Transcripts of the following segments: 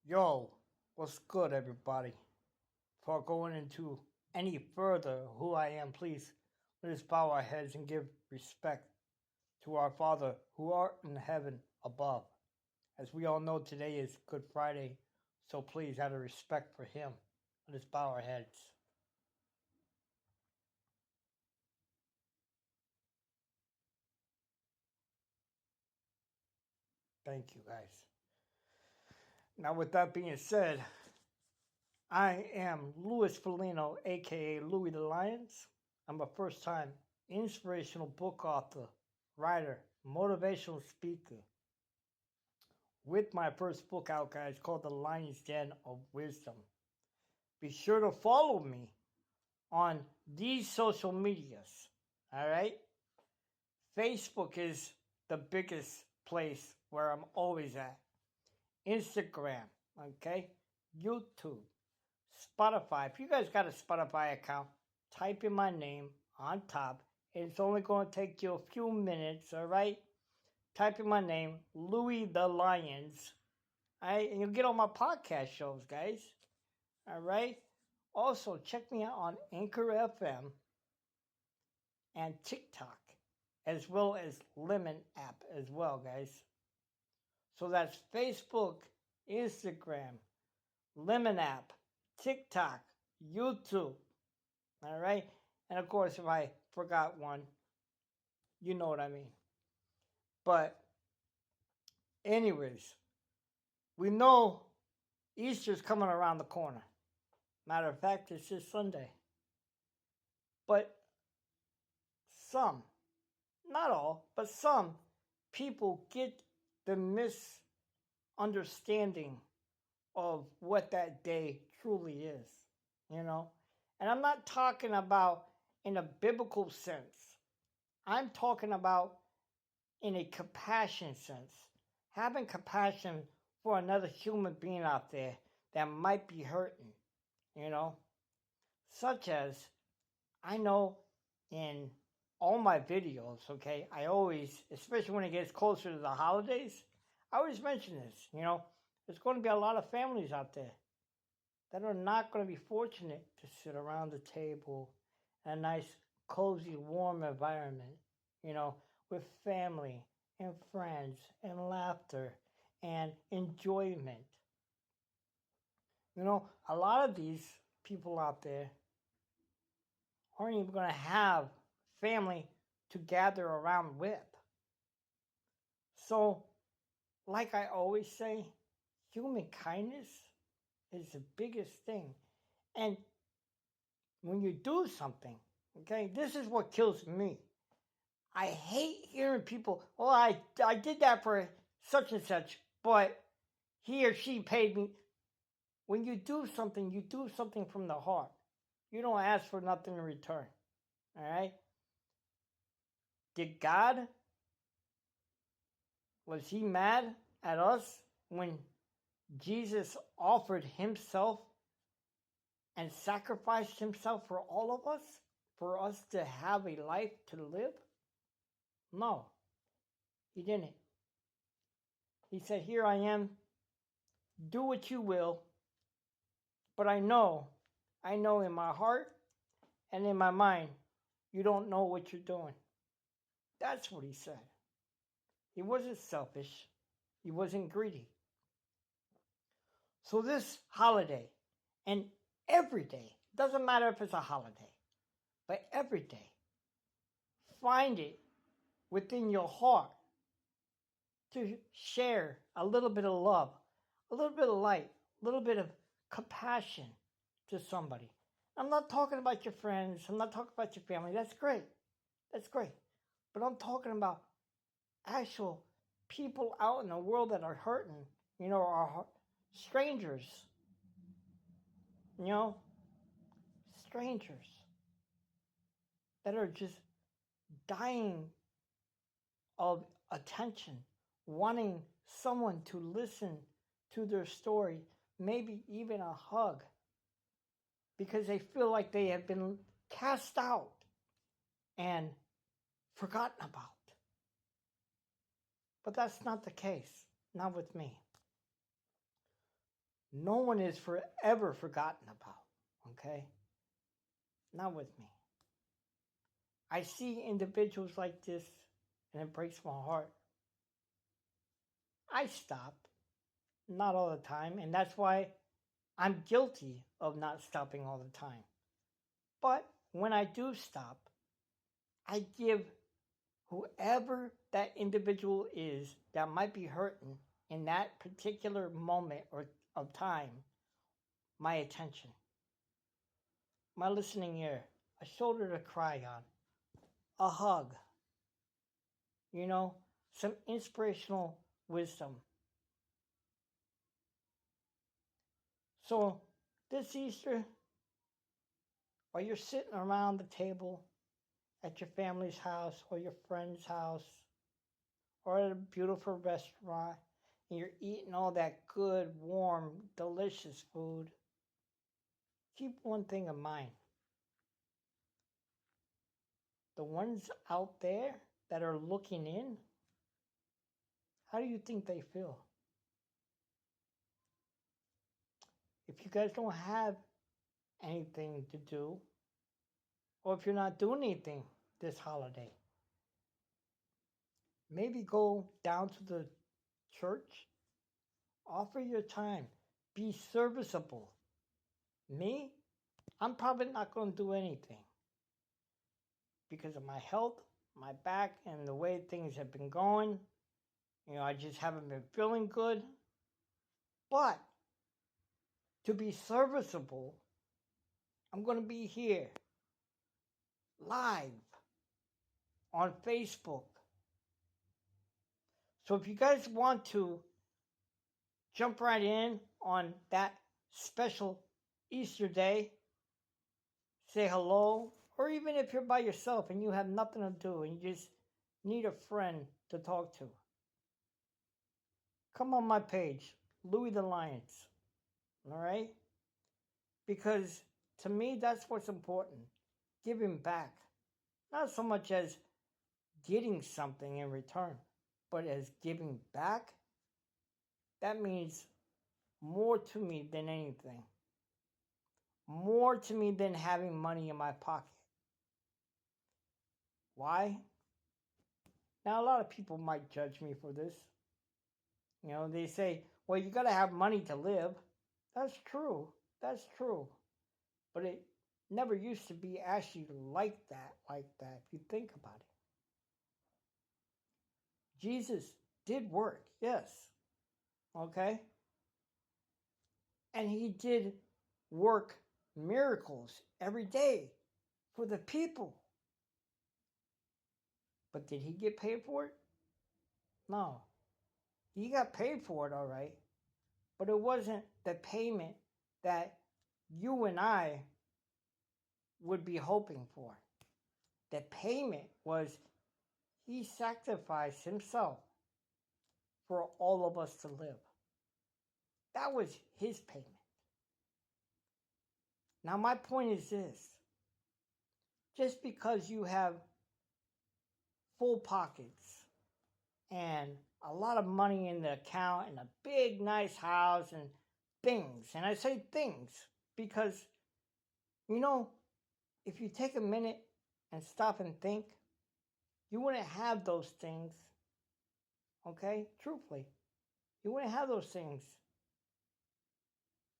Yo, what's good, everybody? Before going into any further who I am, please let us bow our heads and give respect to our Father who art in heaven above. As we all know, today is Good Friday, so please, out of respect for Him, let us bow our heads. Thank you, guys. Now, with that being said, I am Louis Felino, aka Louis the Lions. I'm a first time inspirational book author, writer, motivational speaker. With my first book out, guys, called The Lion's Den of Wisdom. Be sure to follow me on these social medias. All right? Facebook is the biggest place where I'm always at. Instagram, okay? YouTube, Spotify. If you guys got a Spotify account, type in my name on top. It's only going to take you a few minutes, all right? Type in my name, Louis the Lions. All right, and you'll get all my podcast shows, guys. All right? Also, check me out on Anchor FM and TikTok, as well as Lemon app as well, guys. So that's Facebook, Instagram, Lemon app, TikTok, YouTube. All right? And of course, if I forgot one, you know what I mean. But, anyways, we know Easter's coming around the corner. Matter of fact, it's this Sunday. But some, not all, but some people get the misunderstanding of what that day truly is, you know? And I'm not talking about in a biblical sense. I'm talking about in a compassion sense. Having compassion for another human being out there that might be hurting, you know? Such as, I know in all my videos, okay, I always, especially when it gets closer to the holidays, I always mention this, you know, there's going to be a lot of families out there that are not going to be fortunate to sit around the table in a nice, cozy, warm environment, you know, with family and friends and laughter and enjoyment. You know, a lot of these people out there aren't even going to have family to gather around with. So, like I always say, human kindness is the biggest thing. And when you do something, okay, this is what kills me. I hate hearing people, oh, I did that for such and such, but he or she paid me. When you do something from the heart. You don't ask for nothing in return. All right? Did God, was he mad at us when Jesus offered himself and sacrificed himself for all of us, for us to have a life to live? No, he didn't. He said, here I am, do what you will, but I know in my heart and in my mind, you don't know what you're doing. That's what he said. He wasn't selfish. He wasn't greedy. So this holiday, and every day, doesn't matter if it's a holiday, but every day, find it within your heart to share a little bit of love, a little bit of light, a little bit of compassion to somebody. I'm not talking about your friends. I'm not talking about your family. That's great. That's great. But I'm talking about actual people out in the world that are hurting, you know, are strangers, you know, strangers that are just dying of attention, wanting someone to listen to their story, maybe even a hug, because they feel like they have been cast out and forgotten about. But that's not the case, not with me. no one is forever forgotten about, okay? Not with me. I see individuals like this, and it breaks my heart. I stop, not all the time, and that's why I'm guilty of not stopping all the time. But when I do stop, I give whoever that individual is that might be hurting in that particular moment or of time my attention, my listening ear, a shoulder to cry on, a hug, some inspirational wisdom. So this Easter, while you're sitting around the table at your family's house or your friend's house or at a beautiful restaurant, and you're eating all that good, warm, delicious food, keep one thing in mind. The ones out there that are looking in, how do you think they feel? If you guys don't have anything to do, or if you're not doing anything this holiday, maybe go down to the church, offer your time, be serviceable. Me, I'm probably not going to do anything because of my health, my back, and the way things have been going. I just haven't been feeling good. But to be serviceable, I'm going to be here live on Facebook. So if you guys want to jump right in on that special Easter day, say hello, or even if you're by yourself and you have nothing to do and you just need a friend to talk to, come on my page, Louis the Lions, all right? Because to me, that's what's important, giving back. Not so much as getting something in return, but as giving back. That means more to me than anything. More to me than having money in my pocket. Why? Now, a lot of people might judge me for this. They say, well, you got to have money to live. That's true. That's true. But it never used to be actually like that, if you think about it. Jesus did work, yes. Okay? And he did work miracles every day for the people. But did he get paid for it? No. He got paid for it, all right. But it wasn't the payment that you and I would be hoping for. The payment was he sacrificed himself for all of us to live. That was his payment. Now, my point is this. Just because you have full pockets and a lot of money in the account and a big, nice house and things, and I say things because, if you take a minute and stop and think, you wouldn't have those things, okay? Truthfully, you wouldn't have those things.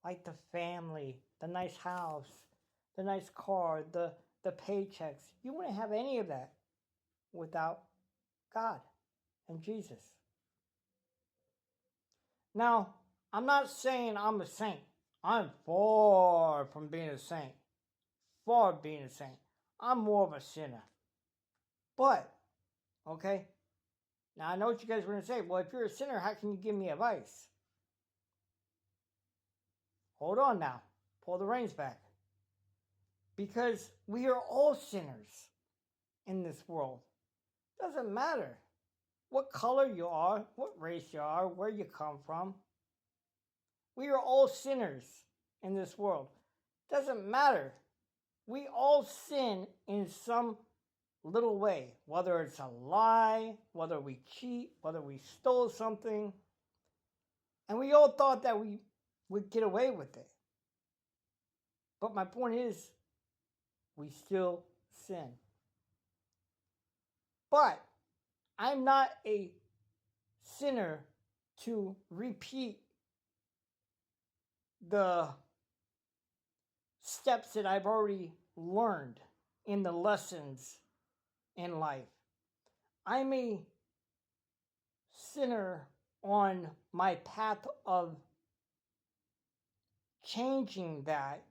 Like the family, the nice house, the nice car, the paychecks. You wouldn't have any of that without God and Jesus. Now, I'm not saying I'm a saint. I'm far from being a saint. Far from being a saint. I'm more of a sinner. But, okay, now I know what you guys were going to say. Well, if you're a sinner, how can you give me advice? Hold on now. Pull the reins back. Because we are all sinners in this world. Doesn't matter what color you are, what race you are, where you come from. We are all sinners in this world. Doesn't matter. We all sin in some little way, whether it's a lie, whether we cheat, whether we stole something. And we all thought that we we'd get away with it. But my point is, we still sin. But I'm not a sinner to repeat the steps that I've already learned in the lessons in life. I'm a sinner on my path of changing that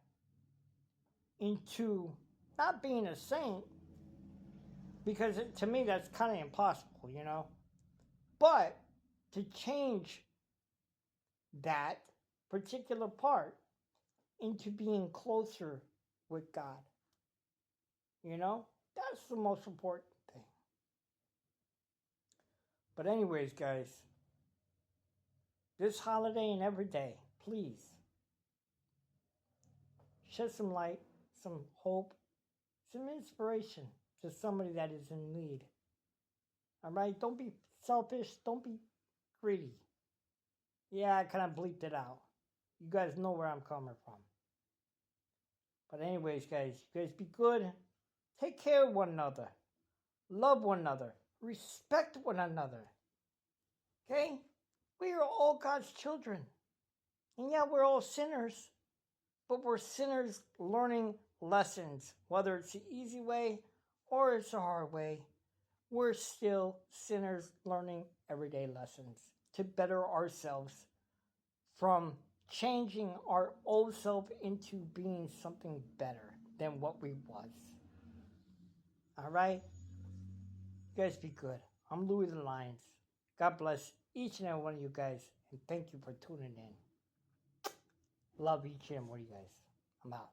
into not being a saint, because to me that's kind of impossible, you know? But to change that particular part into being closer with God, you know? That's the most important thing. But anyways, guys, this holiday and every day, please shed some light, some hope, some inspiration to somebody that is in need. All right? Don't be selfish. Don't be greedy. Yeah, I kind of bleeped it out. You guys know where I'm coming from. But anyways, guys, you guys be good. Take care of one another. Love one another. Respect one another. Okay? We are all God's children. And yeah, we're all sinners. But we're sinners learning lessons. Whether it's the easy way or it's the hard way, we're still sinners learning everyday lessons to better ourselves from changing our old self into being something better than what we was. All right? You guys be good. I'm Louis the Lions. God bless each and every one of you guys, and thank you for tuning in. Love each and every one of you guys. I'm out.